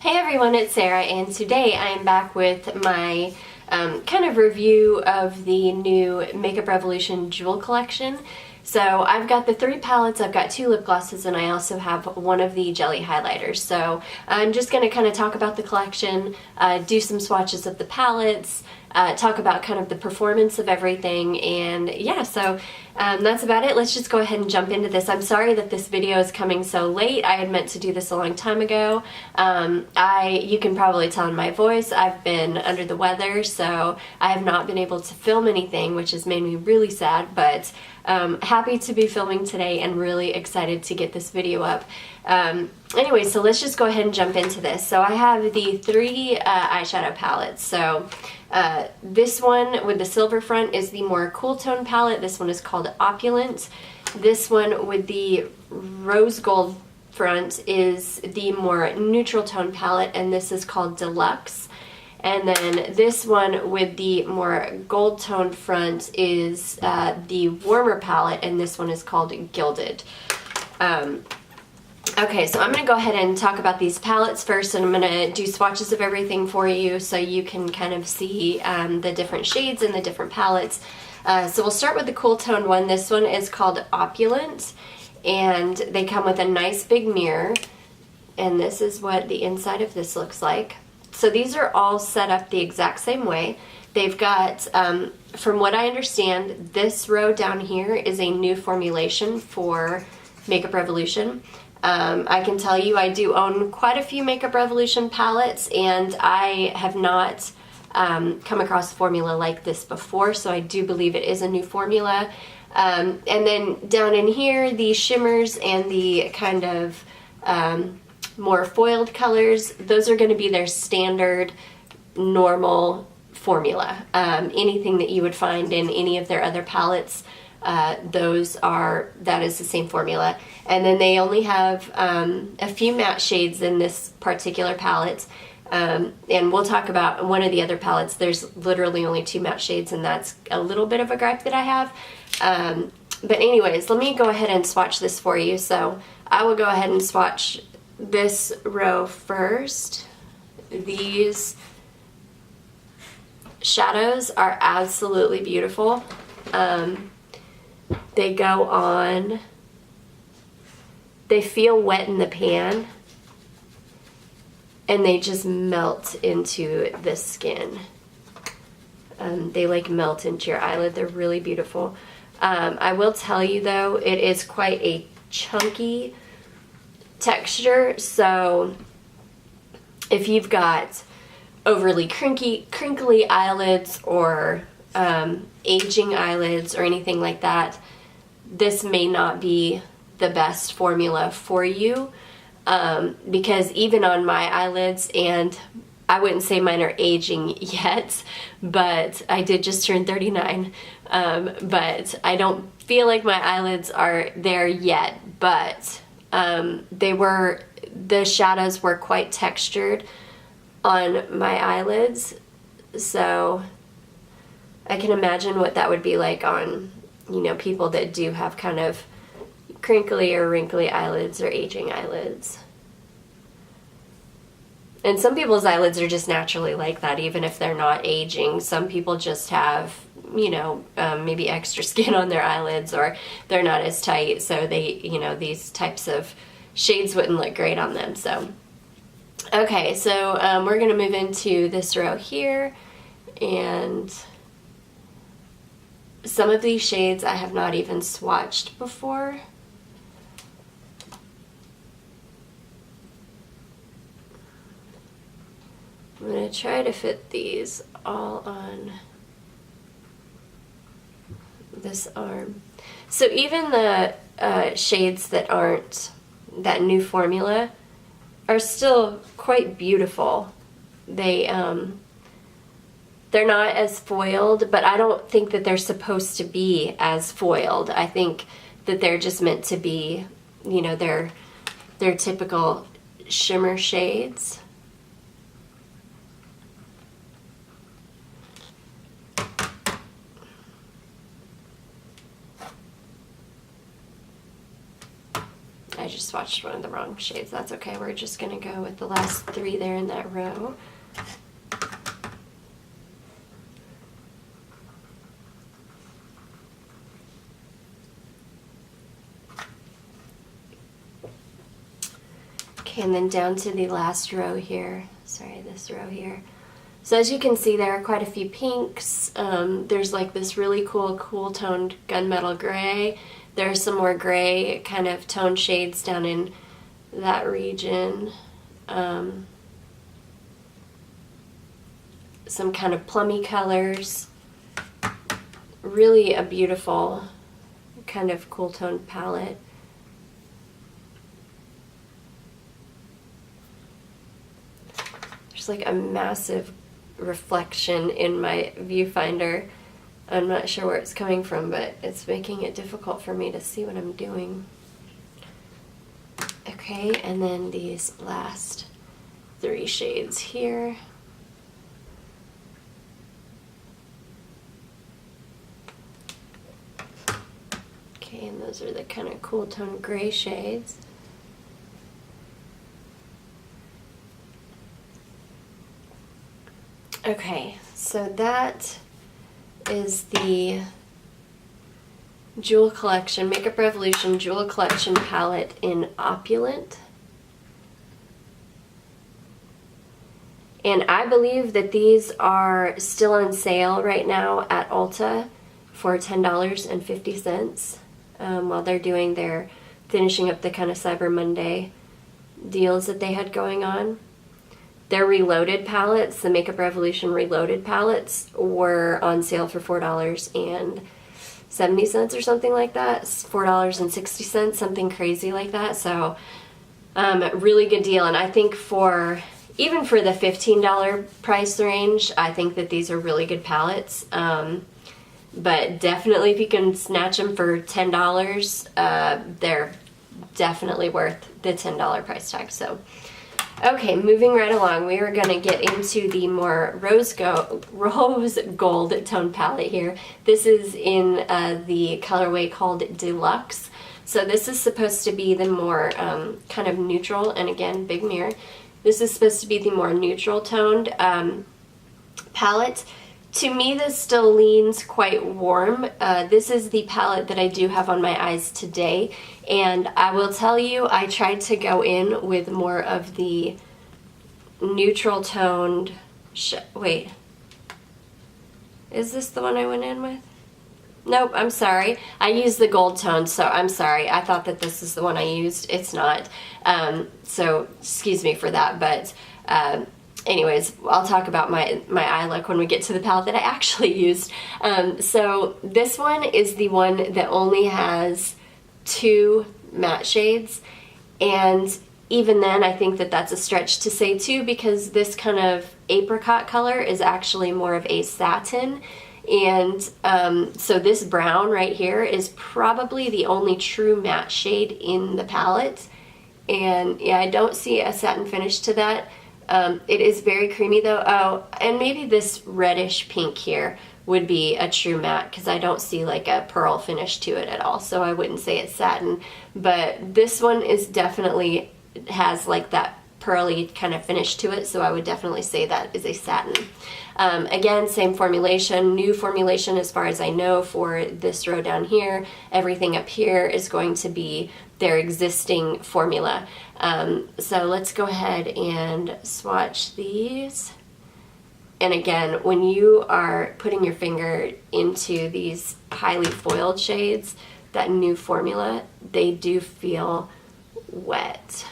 Hey everyone, it's Sarah, and today I am back with my kind of review of the new Makeup Revolution Jewel Collection. So I've got the 3 palettes, I've got 2 lip glosses, and I also have one of the jelly highlighters. So I'm just going to kind of talk about the collection, do some swatches of the palettes, talk about kind of the performance of everything, and yeah, so that's about it. Let's just go ahead and jump into this. I'm sorry that this video is coming so late. I had meant to do this a long time ago. You can probably tell in my voice, I've been under the weather, so I have not been able to film anything, which has made me really sad, but happy to be filming today and really excited to get this video up. Anyway, so let's just go ahead and jump into this. So I have the 3 eyeshadow palettes. So this one with the silver front is the more cool tone palette. This one is called Opulent. This one with the rose gold front is the more neutral tone palette, and this is called Deluxe. And then this one with the more gold tone front is the warmer palette, and this one is called Gilded. Okay, so I'm going to go ahead and talk about these palettes first, and I'm going to do swatches of everything for you so you can kind of see the different shades and the different palettes. So we'll start with the cool tone one. This one is called Opulent, and they come with a nice big mirror, and this is what the inside of this looks like. So these are all set up the exact same way. They've got, from what I understand, this row down here is a new formulation for Makeup Revolution. I can tell you I do own quite a few Makeup Revolution palettes, and I have not come across a formula like this before, so I do believe it is a new formula. And then down in here, the shimmers and the kind of more foiled colors, those are going to be their standard normal formula. Anything that you would find in any of their other palettes, that is the same formula. And then they only have a few matte shades in this particular palette, and we'll talk about one of the other palettes. There's literally only 2 matte shades, and that's a little bit of a gripe that I have. But anyways, let me go ahead and swatch this for you. So I will go ahead and swatch this row first. These shadows are absolutely beautiful. They go on, they feel wet in the pan, and they just melt into the skin. They like melt into your eyelid. They're really beautiful. I will tell you though, it is quite a chunky texture, so if you've got overly crinkly eyelids or aging eyelids or anything like that, this may not be the best formula for you, because even on my eyelids, and I wouldn't say mine are aging yet, but I did just turn 39, but I don't feel like my eyelids are there yet, but the shadows were quite textured on my eyelids, so I can imagine what that would be like on, you know, people that do have kind of crinkly or wrinkly eyelids or aging eyelids. And some people's eyelids are just naturally like that, even if they're not aging. Some people just have, you know, maybe extra skin on their eyelids, or they're not as tight, so they, you know, these types of shades wouldn't look great on them. So, okay, so we're going to move into this row here, and some of these shades I have not even swatched before. I'm going to try to fit these all on this arm. So even the shades that aren't that new formula are still quite beautiful. They're not as foiled, but I don't think that they're supposed to be as foiled. I think that they're just meant to be, you know, they're typical shimmer shades. just swatched one of the wrong shades. That's okay. We're just going to go with the last 3 there in that row. Okay, and then down to the last row here. Sorry, this row here. So as you can see, there are quite a few pinks. There's like this really cool toned gunmetal gray. There's some more gray kind of tone shades down in that region. Some kind of plummy colors. Really a beautiful kind of cool toned palette. There's like a massive reflection in my viewfinder. I'm not sure where it's coming from, but it's making it difficult for me to see what I'm doing. Okay, and then these last 3 shades here. Okay, and those are the kind of cool tone gray shades. Okay, so that is the Jewel Collection, Makeup Revolution Jewel Collection palette in Opulent. And I believe that these are still on sale right now at Ulta for $10.50 while they're doing their finishing up the kind of Cyber Monday deals that they had going on. Their Reloaded palettes, the Makeup Revolution Reloaded palettes, were on sale for $4.70 or something like that. $4.60, something crazy like that. So, really good deal. And I think even for the $15 price range, I think that these are really good palettes. But definitely if you can snatch them for $10, they're definitely worth the $10 price tag. So. Okay, moving right along, we are going to get into the more rose gold tone palette here. This is in the colorway called Deluxe. So this is supposed to be the more kind of neutral, and again, big mirror. This is supposed to be the more neutral toned palette. To me, this still leans quite warm. This is the palette that I do have on my eyes today, and I will tell you, I tried to go in with more of the neutral toned, wait, is this the one I went in with? Nope, I'm sorry. I used the gold tone, so I'm sorry. I thought that this is the one I used. It's not. So excuse me for that, but anyways, I'll talk about my eye look when we get to the palette that I actually used. So this one is the one that only has 2 matte shades, and even then I think that that's a stretch to say 2, because this kind of apricot color is actually more of a satin, and so this brown right here is probably the only true matte shade in the palette, and yeah, I don't see a satin finish to that. It is very creamy though. Oh, and maybe this reddish pink here would be a true matte, because I don't see like a pearl finish to it at all, so I wouldn't say it's satin. But this one is definitely has like that pearly kind of finish to it, so I would definitely say that is a satin. Again, same formulation, new formulation as far as I know for this row down here. Everything up here is going to be their existing formula. So let's go ahead and swatch these. And again, when you are putting your finger into these highly foiled shades, that new formula, they do feel wet.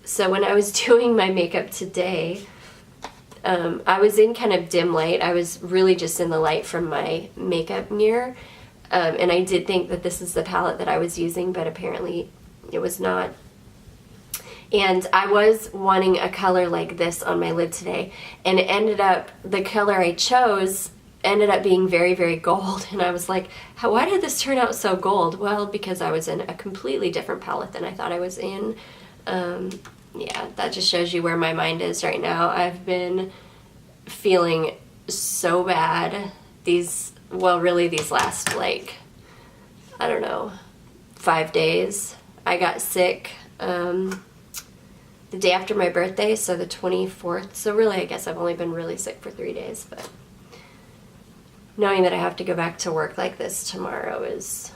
So when I was doing my makeup today, I was in kind of dim light. I was really just in the light from my makeup mirror. And I did think that this is the palette that I was using, but apparently it was not. And I was wanting a color like this on my lid today, and it ended up, the color I chose ended up being very, very gold. And I was like, why did this turn out so gold? Well, because I was in a completely different palette than I thought I was in. Yeah, that just shows you where my mind is right now. I've been feeling so bad these last like I don't know, 5 days. I got sick the day after my birthday, so the 24th. So really, I guess I've only been really sick for 3 days, but knowing that I have to go back to work like this tomorrow is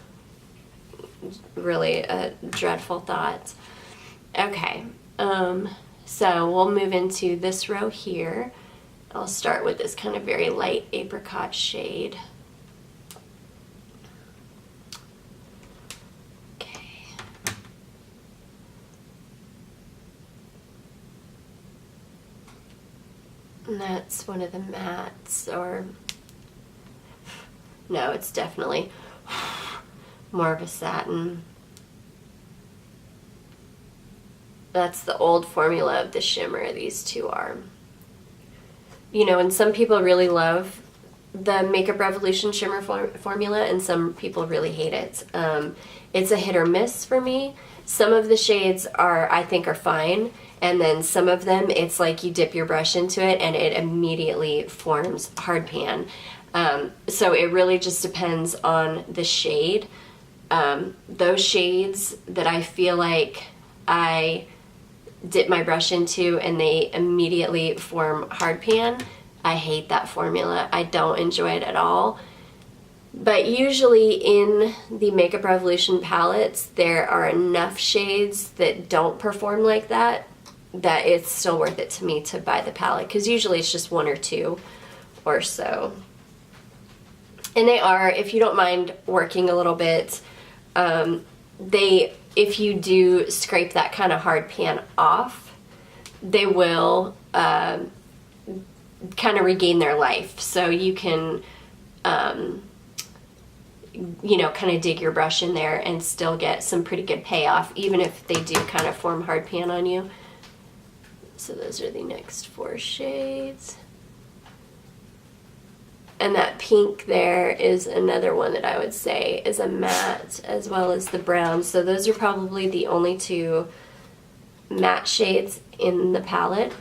really a dreadful thought. Okay, so we'll move into this row here. I'll start with this kind of very light apricot shade. Okay. And that's one of the mattes, or no, it's definitely more of a satin. That's the old formula of the shimmer, these two are. You know, and some people really love the Makeup Revolution shimmer formula, and some people really hate it. It's a hit or miss for me. Some of the shades I think are fine, and then some of them, it's like you dip your brush into it and it immediately forms hard pan. So it really just depends on the shade. Those shades that I feel like I dip my brush into and they immediately form hard pan, I hate that formula. I don't enjoy it at all. But usually in the Makeup Revolution palettes, there are enough shades that don't perform like that it's still worth it to me to buy the palette, because usually it's just 1 or 2 or so. And they are, if you don't mind working a little bit, if you do scrape that kind of hard pan off, they will kind of regain their life. So you can, you know, kind of dig your brush in there and still get some pretty good payoff, even if they do kind of form hard pan on you. So those are the next 4 shades. And that pink there is another one that I would say is a matte, as well as the brown. So those are probably the only 2 matte shades in the palette.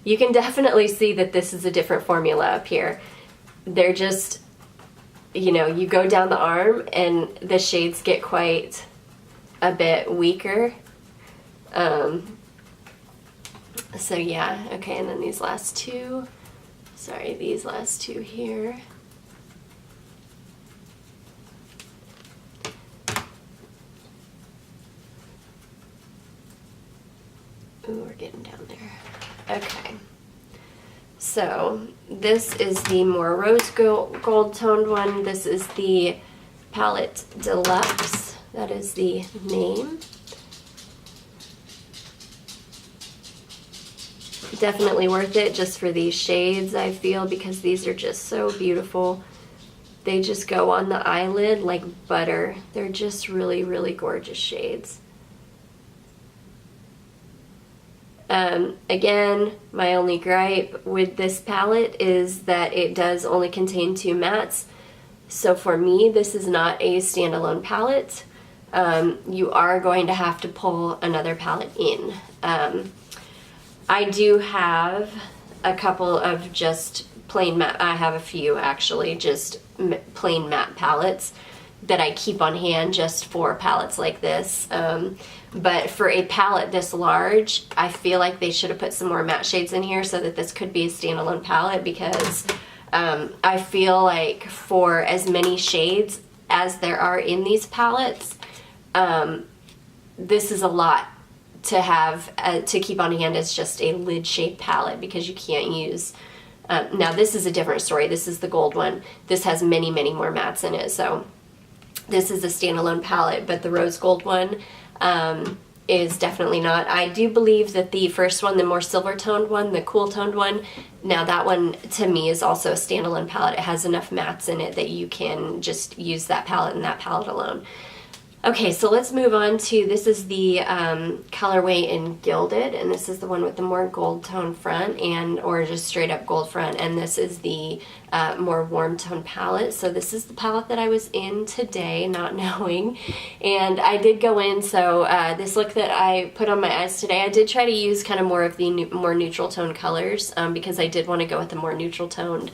You can definitely see that this is a different formula up here. They're just, you know, you go down the arm and the shades get quite a bit weaker. So yeah, okay, and then these last 2. Sorry, these last 2 here. Ooh, we're getting down there. Okay. So this is the more rose gold toned one. This is the palette Deluxe. That is the name. Definitely worth it just for these shades, I feel, because these are just so beautiful. They just go on the eyelid like butter. They're just really, really gorgeous shades. Again, my only gripe with this palette is that it does only contain 2 mattes. So for me, this is not a standalone palette. You are going to have to pull another palette in. I do have a couple of just plain matte, I have a few actually, just plain matte palettes that I keep on hand just for palettes like this. But for a palette this large, I feel like they should have put some more matte shades in here so that this could be a standalone palette, because I feel like for as many shades as there are in these palettes, this is a lot to have to keep on hand as just a lid shaped palette, because you can't use now this is a different story. This is the gold one. This has many more mattes in it, so this is a standalone palette. But the rose gold one is definitely not. I do believe that the first one, the more silver toned one, the cool toned one, now that one to me is also a standalone palette. It has enough mattes in it that you can just use that palette and that palette alone. Okay, so let's move on to, this is the colorway in Gilded, and this is the one with the more gold tone front, and or just straight up gold front, and this is the more warm tone palette. So this is the palette that I was in today, not knowing, and I did go in, so this look that I put on my eyes today, I did try to use kind of more of the more neutral tone colors, because I did want to go with the more neutral toned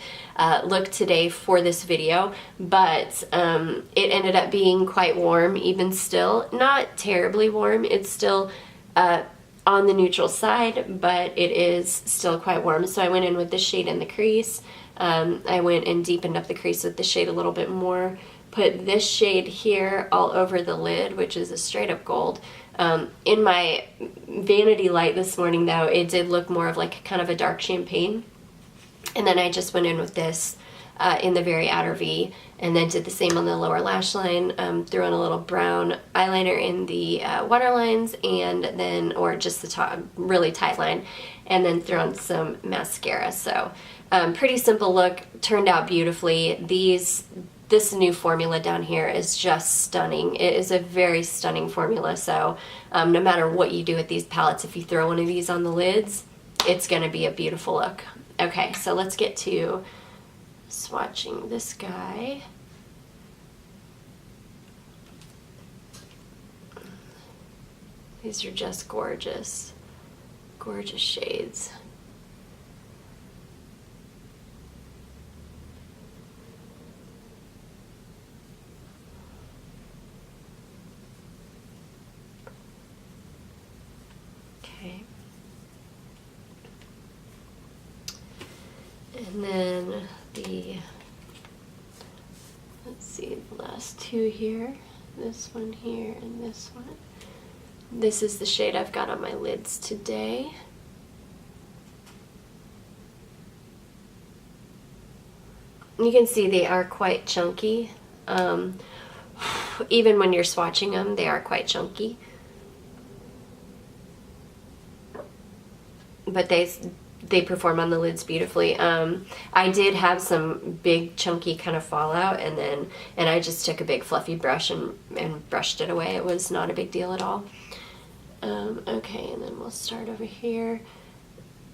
look today for this video, but it ended up being quite warm even still. Not terribly warm, it's still on the neutral side, but it is still quite warm. So I went in with this shade in the crease. I went and deepened up the crease with the shade a little bit more. Put this shade here all over the lid, which is a straight up gold. In my vanity light this morning though, it did look more of like kind of a dark champagne. And then I just went in with this in the very outer V, and then did the same on the lower lash line. Threw on a little brown eyeliner in the waterlines, and then, or just the top, really tight line, and then threw on some mascara. So pretty simple look, turned out beautifully. This new formula down here is just stunning. It is a very stunning formula, so no matter what you do with these palettes, if you throw one of these on the lids, it's going to be a beautiful look. Okay, so let's get to swatching this guy. These are just gorgeous, gorgeous shades. Okay. And then let's see, the last two here, this one here and this one. This is the shade I've got on my lids today. You can see they are quite chunky. Even when you're swatching them, they are quite chunky. But they perform on the lids beautifully. I did have some big chunky kind of fallout, and I just took a big fluffy brush and brushed it away. It was not a big deal at all. Okay, and then we'll start over here.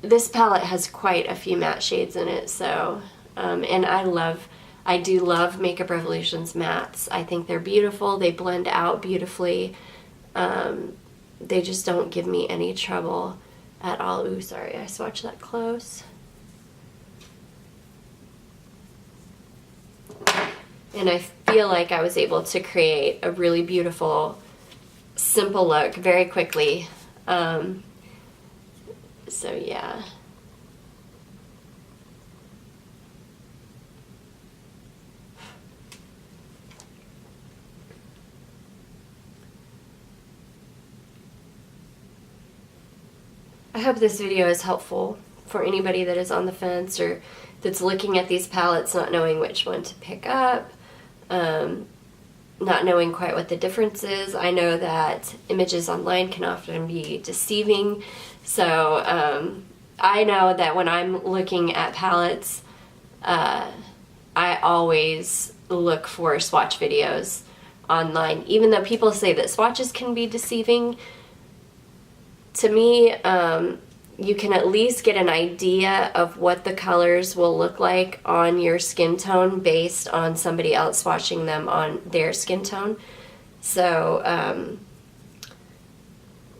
This palette has quite a few matte shades in it, so and I do love Makeup Revolution's mattes. I think they're beautiful. They blend out beautifully. They just don't give me any trouble at all. Ooh, sorry, I swatched that close. And I feel like I was able to create a really beautiful, simple look very quickly. So yeah. I hope this video is helpful for anybody that is on the fence or that's looking at these palettes not knowing which one to pick up, not knowing quite what the difference is. I know that images online can often be deceiving, so I know that when I'm looking at palettes, I always look for swatch videos online. Even though people say that swatches can be deceiving, to me, you can at least get an idea of what the colors will look like on your skin tone based on somebody else swatching them on their skin tone. So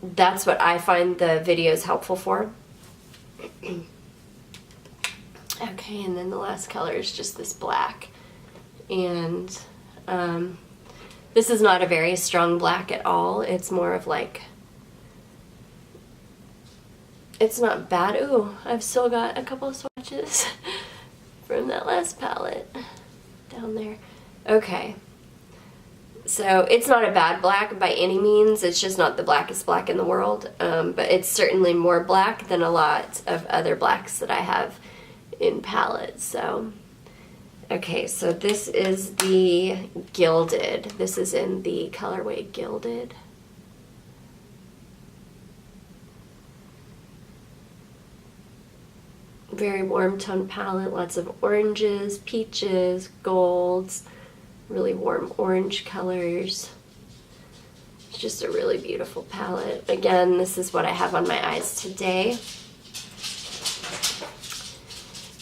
that's what I find the videos helpful for. Okay, and then the last color is just this black. And this is not a very strong black at all. It's more of like, it's not bad. Ooh, I've still got a couple of swatches from that last palette down there. Okay, so it's not a bad black by any means. It's just not the blackest black in the world, but it's certainly more black than a lot of other blacks that I have in palettes. So, okay, so this is the Gilded. This is in the colorway Gilded. Very warm tone palette, lots of oranges, peaches, golds, really warm orange colors. It's just a really beautiful palette. Again, this is what I have on my eyes today.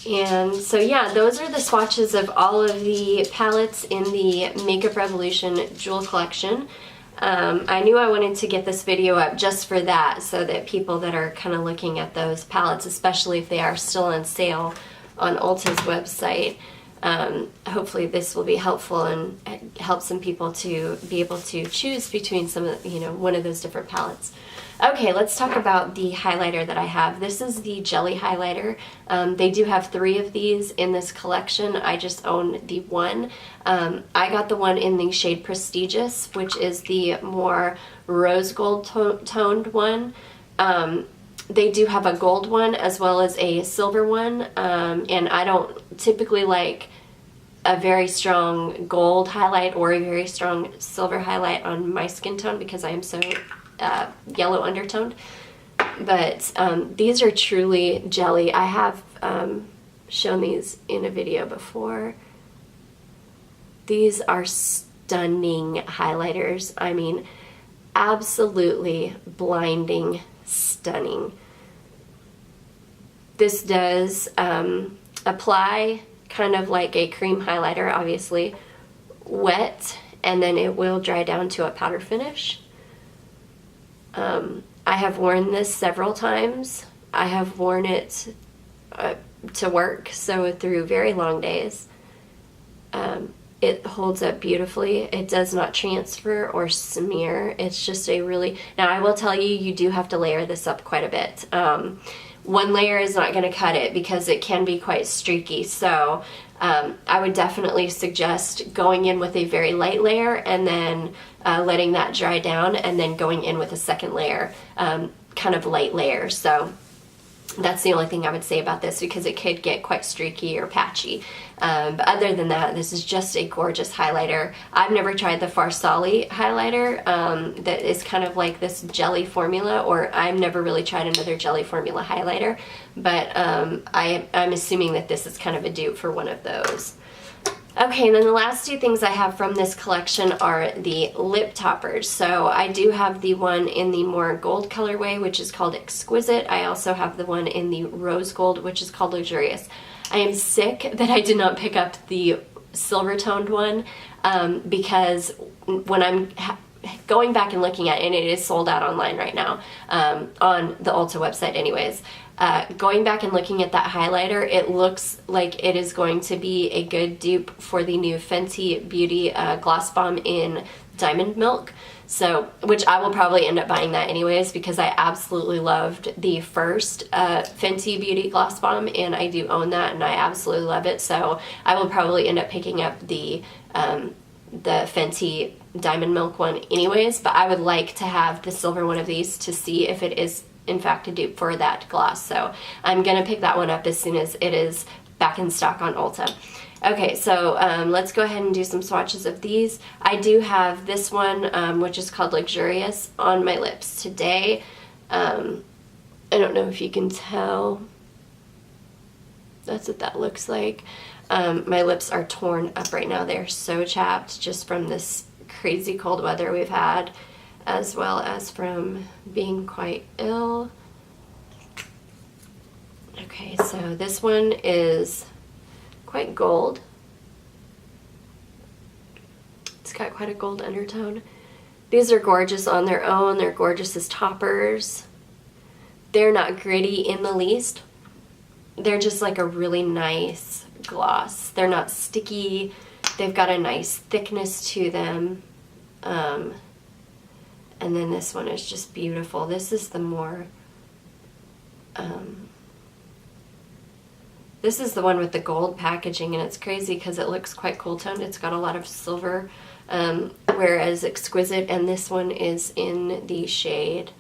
And so yeah, those are the swatches of all of the palettes in the Makeup Revolution Jewel Collection. I knew I wanted to get this video up just for that, so that people that are kind of looking at those palettes, especially if they are still on sale on Ulta's website. Hopefully this will be helpful and help some people to be able to choose between some of, one of those different palettes. Okay, let's talk about the highlighter that I have. This is the Jelly highlighter. They do have 3 of these in this collection. I just own the one. I got the one in the shade Prestigious, which is the more rose gold toned one. They do have a gold one as well as a silver one, and I don't typically like a very strong gold highlight or a very strong silver highlight on my skin tone because I am so yellow undertoned. But these are truly jelly. I have shown these in a video before. These are stunning highlighters. I mean, absolutely blinding, stunning. This does apply kind of like a cream highlighter, obviously, wet, and then it will dry down to a powder finish. I have worn this several times. I have worn it to work, so through very long days. It holds up beautifully. It does not transfer or smear. It's just a really... Now, I will tell you, you do have to layer this up quite a bit. One layer is not going to cut it because it can be quite streaky. So I would definitely suggest going in with a very light layer and then letting that dry down and then going in with a second layer, kind of light layer. So that's the only thing I would say about this because it could get quite streaky or patchy. But other than that, this is just a gorgeous highlighter. I've never tried the Farsali highlighter that is kind of like this jelly formula, or I've never really tried another jelly formula highlighter, but I'm assuming that this is kind of a dupe for one of those. Okay, and then the last 2 things I have from this collection are the lip toppers. So I do have the one in the more gold colorway, which is called Exquisite. I also have the one in the rose gold, which is called Luxurious. I am sick that I did not pick up the silver toned one because when I'm going back and looking at it, and it is sold out online right now on the Ulta website anyways, going back and looking at that highlighter, it looks like it is going to be a good dupe for the new Fenty Beauty Gloss Bomb in Diamond Milk. So, which I will probably end up buying that anyways because I absolutely loved the first Fenty Beauty Gloss Bomb, and I do own that and I absolutely love it. So I will probably end up picking up the Fenty Diamond Milk one anyways, but I would like to have the silver one of these to see if it is in fact a dupe for that gloss. So I'm gonna pick that one up as soon as it is back in stock on Ulta. Okay, so let's go ahead and do some swatches of these. I do have this one, which is called Luxurious, on my lips today. I don't know if you can tell. That's what that looks like. My lips are torn up right now. They're so chapped just from this crazy cold weather we've had, as well as from being quite ill. Okay, so this one is quite gold. It's got quite a gold undertone. These are gorgeous on their own. They're gorgeous as toppers. They're not gritty in the least. They're just like a really nice gloss. They're not sticky. They've got a nice thickness to them. And then this one is just beautiful. This is the more, this is the one with the gold packaging, and it's crazy because it looks quite cool toned. It's got a lot of silver, whereas Exquisite, and this one is in the shade,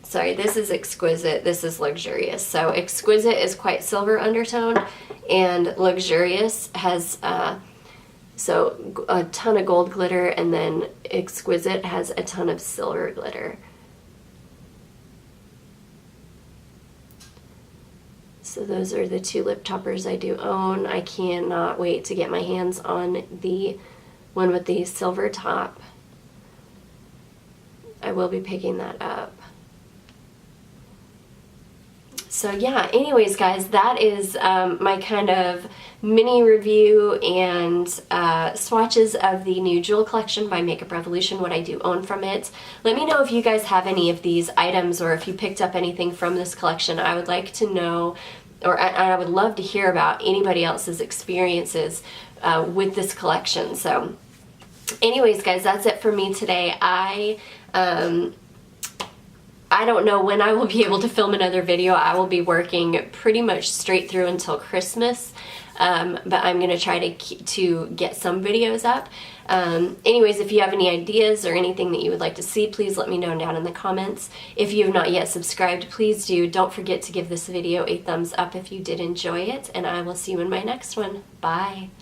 sorry, this is Exquisite, this is Luxurious. So Exquisite is quite silver undertoned, and Luxurious has so a ton of gold glitter, and then Exquisite has a ton of silver glitter. So those are the 2 lip toppers I do own. I cannot wait to get my hands on the one with the silver top. I will be picking that up. So yeah, anyways guys, that is my kind of mini review and swatches of the new jewel collection by Makeup Revolution, what I do own from it. Let me know if you guys have any of these items or if you picked up anything from this collection. I would like to know I would love to hear about anybody else's experiences with this collection. So anyways, guys, that's it for me today. I don't know when I will be able to film another video. I will be working pretty much straight through until Christmas, but I'm going to try to get some videos up. Anyways, if you have any ideas or anything that you would like to see, please let me know down in the comments. If you have not yet subscribed, please do. Don't forget to give this video a thumbs up if you did enjoy it, and I will see you in my next one. Bye!